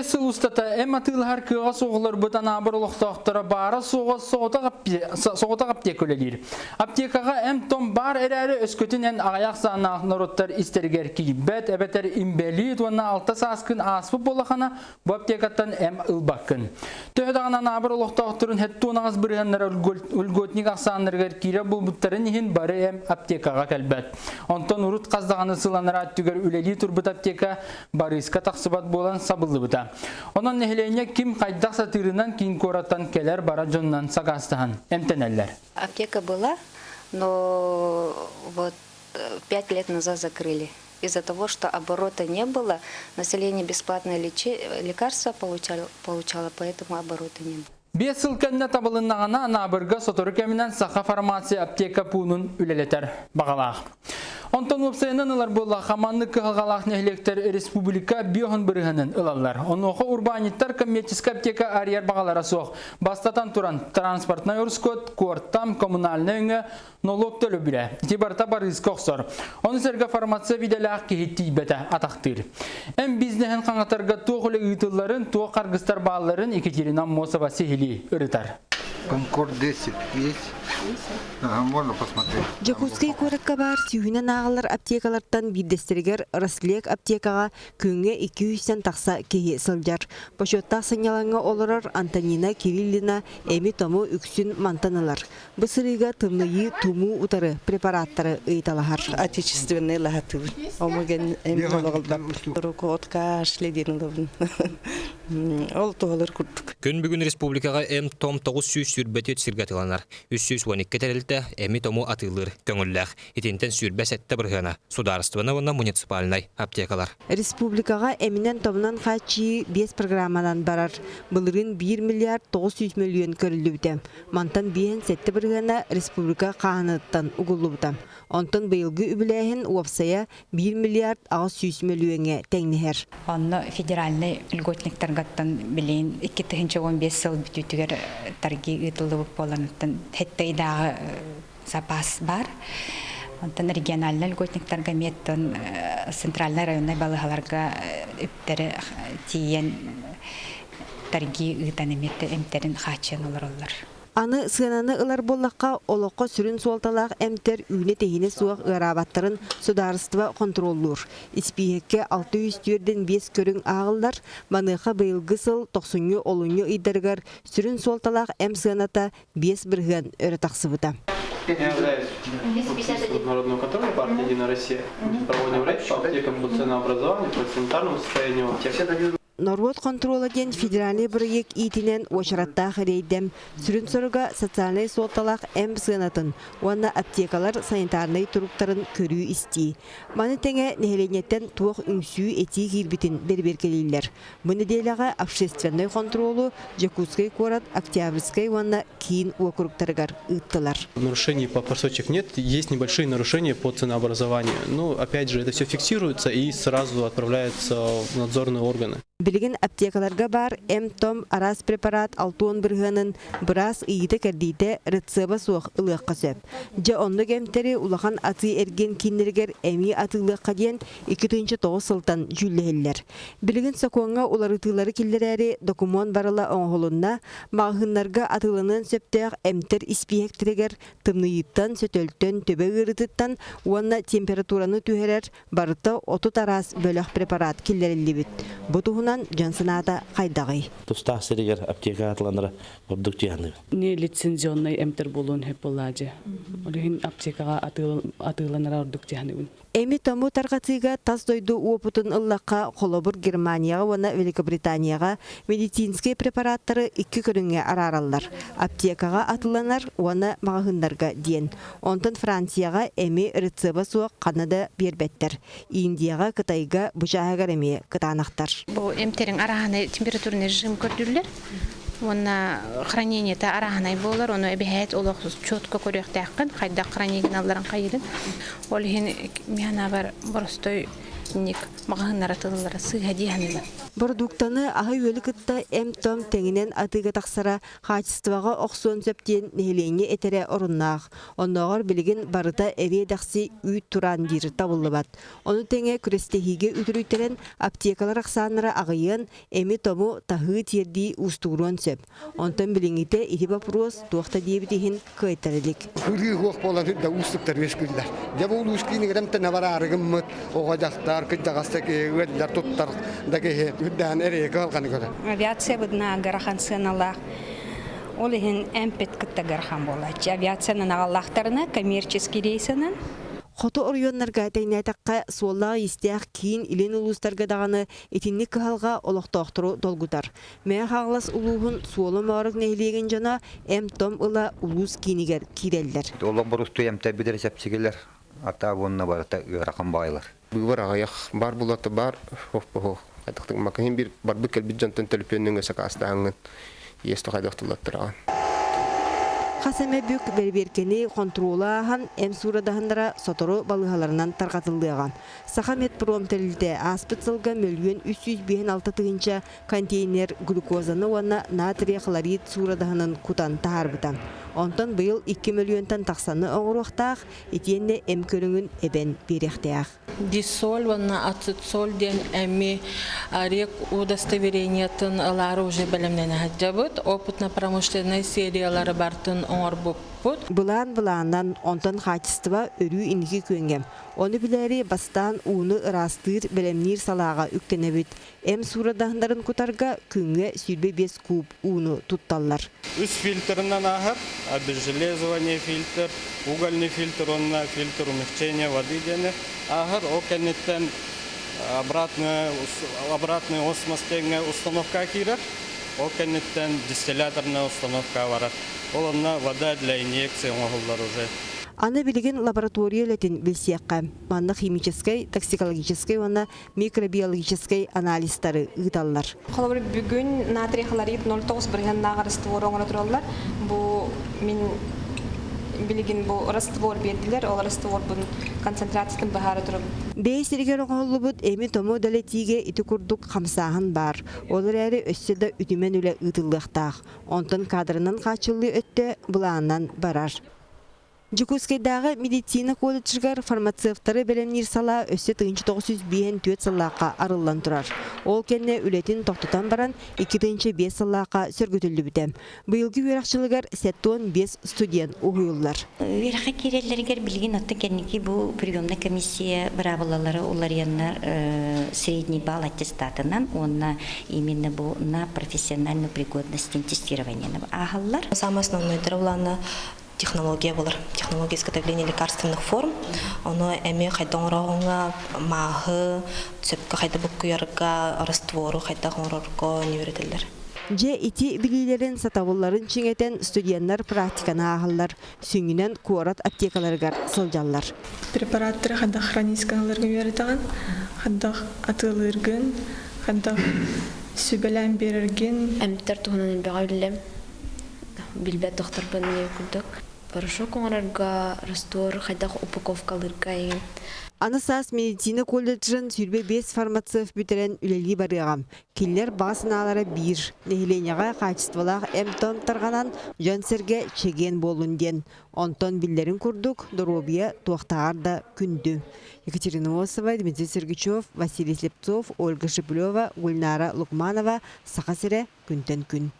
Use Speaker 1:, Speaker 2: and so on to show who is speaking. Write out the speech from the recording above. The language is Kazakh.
Speaker 1: Бес устата эматылхар кыга соғылар бұтан абыр олықтақтыра бары соғыта аптека өлелер. Аптекаға әм том бар әрәрі өскөтін ән ағаяқ сағынақ народтар істергер кейбет, әбетер имбелі туанна алта саскын аспы болақана бұл аптекаттан әм ұлбаққын. Төхедағынан абыр олықтақтырын хәттуынағыз бірғанлар үлгөтнік ақсағыныргер кейре бұл бұттарын ехін бары әм аптекаға кәлбәт. Онтан ұрыт қаздағаны сыланыр аттүгер үлелі тұрбыт аптека барыска тақсыбат болан сабылы бұта. Онан нехелене ким қайдақ сатырынан кейін кораттан келер бара жоннан сағастыған әмтенелер.
Speaker 2: Аптека была, но вот 5 лет назад закрыли. Из-за того, что оборота не было, население бесплатное лекарства получало, поэтому оборота не было.
Speaker 1: Бес ылканна табылыннағана анабырға соторы кәмінен сақа фармация аптека пуынын үлелетер бағалақ. Онтан ұпсайынан ұлар болла қаманны кығалғалақ нәхілектер республика биоғын бірігінің ұлалар. Онуқы урбаниттар коммерческі аптека арияр бағалара соқ. Бастатан тұран транспортна өрскот, корттам, коммунальны өңі, налог төлі білі. Тибарта бар риск оқсор. Оны сәргі фармация виделақ кейтті бәті атақтыр. Әм бизнесін қаңатарға тоғылы ұйтыларын, тоғы қарғыстар бағаларын Екатерина Мосова сехили ұрытар.
Speaker 3: Конкорд 10 есть. Можно посмотреть.
Speaker 4: Жакутский коракка бар сүйінен ағылар аптекалардан биддестергер Рослек аптекаға көңе 200-тен тақса кейі сылжар. Бошоттақ сынялаңа олырар Антонина Кириллина әмі тому үксін мантаналар. Бұсырыға тымнıyı туму утары препараттары ыйталахар.
Speaker 5: Отечественный лахатыр. Омаген әмі олығылдап. Рукотка шледерін Ол тоғалар күрдік.
Speaker 6: Күн бүгін республикаға әм том 900 сүрбәтет сіргатыланар. 312 тәрелді әмі тому атылыр көңілләқ. Етентен сүрбә сәтті бірғана. Сударыстывына вона муниципальнай аптекалар.
Speaker 4: Республикаға әмінен томнан қачи 5 программадан барар. Бұлырын 1 миллиард 900 миллион көрілді бітем. Мантан бейін сәтті бірғана республика қағаныттан ұғылы бітем. Онтан бұйылғы үбіләйін уапсая 1 миллиард 600 миллионға тәңнігер.
Speaker 7: Онны федеральный льготниктаргаттан билейін 2015 сыл бүтүтүгер тарги ытылы боланыттан хеттейдағы запас бар. Онтан региональный льготниктарга меттон центральный районный балығаларға үптері тиен тарги ытаны метті әмтерін қачын олар.
Speaker 4: Аны сынаны ылар боллаққа олыққа сүрін суалталақ әмтер үйне тегіне суақ ғарабаттарын сударыстыва контроллур. Испиекке 600 түрден 5 көрің ағылдар, маныға бұйылғы сыл 90 олуңы үйдергар сүрін суалталақ әм сынаната 5 бірген өрі тақсыбыда.
Speaker 8: Я являюсь институт народного контроля партии «Единая Россия». Проводим речь по аптекам, по ценообразованию, по санитарному состоянию аптек.
Speaker 4: Норвот контрола ден федеральный проект итинен очараттақ рейдем сүрін сұрыға социальный солталақ әм сынатын, уанна аптекалар санитарный тұруқтарын көрі істей. Маны тәңе нәхеленеттен туық үңсүй әти кирбітін берберкелейлер. Бұны дейліға общественный контролу Жакутской корат Октябрьской уанна кейін округтаргар ыттылар.
Speaker 9: Нарушений по просрочек нет, есть небольшие нарушения по ценообразованию. Но опять же, это все фиксируется и сразу отправляется в надзорные органы.
Speaker 4: Билген аптекаларга бар М-том арас препарат алтуон бірғанын біраз иеті кәрдейді рецеба суық ұлыққа сөп. Жа онды кәмтері улахан аты әрген кейнергер әмі атылыққа ден 2-9 сылтан жүлләхеллер. Билген сақуанға олар ұтылары келдер әрі документ барыла оңғылынна мағынларға атылының сөптәқ әмтер испиектірегер тымныйыттан сөтөлттен төбе ғырытыттан уанна температураны түйерер барыта 30 арас бөліқ препарат келдерілі біт. Бұтуғынан Джансонада қайдағай.
Speaker 10: Тұстақ сірегер аптека атыландыра бұрдық дейінді.
Speaker 5: Не лицензионный әмтер болуын хеп болады. Олығын аптекаға атыланыра ұрдық дейінді.
Speaker 4: Эми тому таргатыга тас дойду опытын ыллаққа қолобыр Германияға вана Великобританияға медицинский препараттары 2 көріңе араралар. Аптекаға атыланар вана мағындарға ден. Онтын Францияға эми рецеба суық Канада бербеттер. Индияға Кытайға бұжағығар эми кытанақтар.
Speaker 11: Бұл эмтерин араханы температурный режим көрдүрлер. Онна хранение та араханай болар, оны эбихет олоқсыз чётко көрөктәккан, кайда хранеген алларын кайдын. Ол хин механа бар боростой ник магыннары тыллары сыйга дияны.
Speaker 4: Продуктаны ағы өлі кытта М-том теңінен атыға тақсара қачыстываға оқсон сөптен нехелене етере орыннақ. Оннағыр білігін барыта әве дақсы үй туран дейір табылы бат. Оны теңе күрестехиге үтірүйтерен аптекалар ақсаныра ағыйын М-тому тағы терді ұстуыруан сөп. Онтан біліңіте ити бапрос туақта дейбітігін көйтәрілік.
Speaker 12: Күргі қоқ болан да ұстықтар өшкілдер. Жабы ұл ұшкейін ғырамта наварарығым мұт, оғажақтар, күджағастық өділер тұттар да кеге.
Speaker 13: Авиация бұдына ғарахан сыналақ. Ол ең әмпет күтті ғарахан болады. Авиацияның ағалақтарына коммерческий рейсінің.
Speaker 4: Қоты орионларға тәйнәтаққа суоллаға естияқ кейін илен ұлыстарға дағаны етінні қағалға олықтақтыру долгутар. Мәе қағылас ұлуғын суолы мағырық нәйлеген жана М-том ұла ұлыс кейінігер кейрелдер.
Speaker 14: Олық бір ұсты әмті бідер сәпсігелер, ата бұнына барыта ғарахан байлар.
Speaker 15: Бұғыр ағаяқ бар бұлаты бар, Қайдақтың макахин бір барбы кәлбіт жантын төліпеннің өсі қастағыңын есті қайдақтылаттыраған.
Speaker 4: Қасаме бүк берберкені контрола аған М-сурадағындара сотору балығаларынан тарқатылдыған. Сақа медпром тәлілді аспыт сылға мөлген 356 тығынша контейнер глюкозаны уанна натрия хлорид сурадағының кутан тағарбытан. Онтан бұйыл 2 миллионтан тақсаны оңыруқтақ, етенне М-көріңін әбен беректеяқ.
Speaker 16: Дисоль, ванна ацетсоль ден әмі рек удостоверениятын алары уже бәлемнен әджабыт, опытно-промышленный сериялары бартын оңыр бұппыт.
Speaker 4: Бұлан-бұланнан онтан қачыстыва өрі ингі көңгем. Оны білері бастан уыны ырастыр бәлемнер салаға үктенебіт. М-сурадағындарын күтарға күнге сүрбе 5 куб уыны тұтталар.
Speaker 17: Үс фильтрынан ағыр, железование фильтр, угольный фильтр, онна фильтр умягчения воды дені. Ағыр, о кәнеттен обратный осмостегіне установка кирер, о кәнеттен дистилляторная установка варар. Олонна вода для инъекции оғылдар уже.
Speaker 4: Аны білген лаборатория летін білсеққа. Манна химическай, токсикологическай, оны микробиологическай анализтары ұйталылар.
Speaker 18: Қолабыр бүгін натрий хлорид 0,9 бірген нағы раствор оңыра тұралылар. Бұл мен білген бұл раствор берділер, ол раствор бұн концентрациятын бағары тұрып.
Speaker 4: Бейсіргер оңылы бұд М-тому дәлетіге иті күрдік қамсағын бар. Олар әрі өсседі үдімен үлі ұтылықтақ. Онтын кадрынан қачылы өтті бұлағынан барар. Жукускайдағы медицина колледжгар фармацевтары бәлемнер сала өссе 1905 саллаққа арылан тұрар. Ол кәнне үлетін тоқтытан баран 2-5 саллаққа сөргөтілді бітем. Бұйылғы өрақшылығар сәттон 5 студент ұғыйлар.
Speaker 19: Өраққа керелерігер білген отты кәнеке бұл приемна комиссия бұрабылалары олар янна средний балл аттестатынан, онна именно бұл на профессиональную пригодность тестирования. Ағалар?
Speaker 20: Самое основное дровлана технология болар. Технология изготовления лекарственных форм. Оно эми хайдоңрағыңа, мағы, цепка хайда бұққыярға, раствору хайда ғоңрарға не өретелер.
Speaker 4: Же ити билилерин сатавылларын чиңетен студенттер практиканы ағылар, сүңінен куарат аптекаларгар сылжаллар.
Speaker 21: Препараттары хадда хроническаларга өретеген, хадда атылыргын, хадда сүбелен берерген.
Speaker 22: Әмттер туғынан бәғайлем, билбет доқтар бәнне күлдік. Порошок оңырарға, раствор, хайда упаковкаларга еген.
Speaker 4: Анысас медицина колледжін сүрбе 5 фармацев бүтерен үлелі барығам. Келлер бағысыналары бір. Нехеленеға қачыстывалақ М-том тарғанан жансерге чеген болын ден. Онтон биллерін күрдік, Доробия туақтағар да күнді. Екатерина Осова, Дмитрий Сергичев, Василий Слепцов, Ольга Шепулева, Гульнара Лукманова, Сақасыре күнтен күн.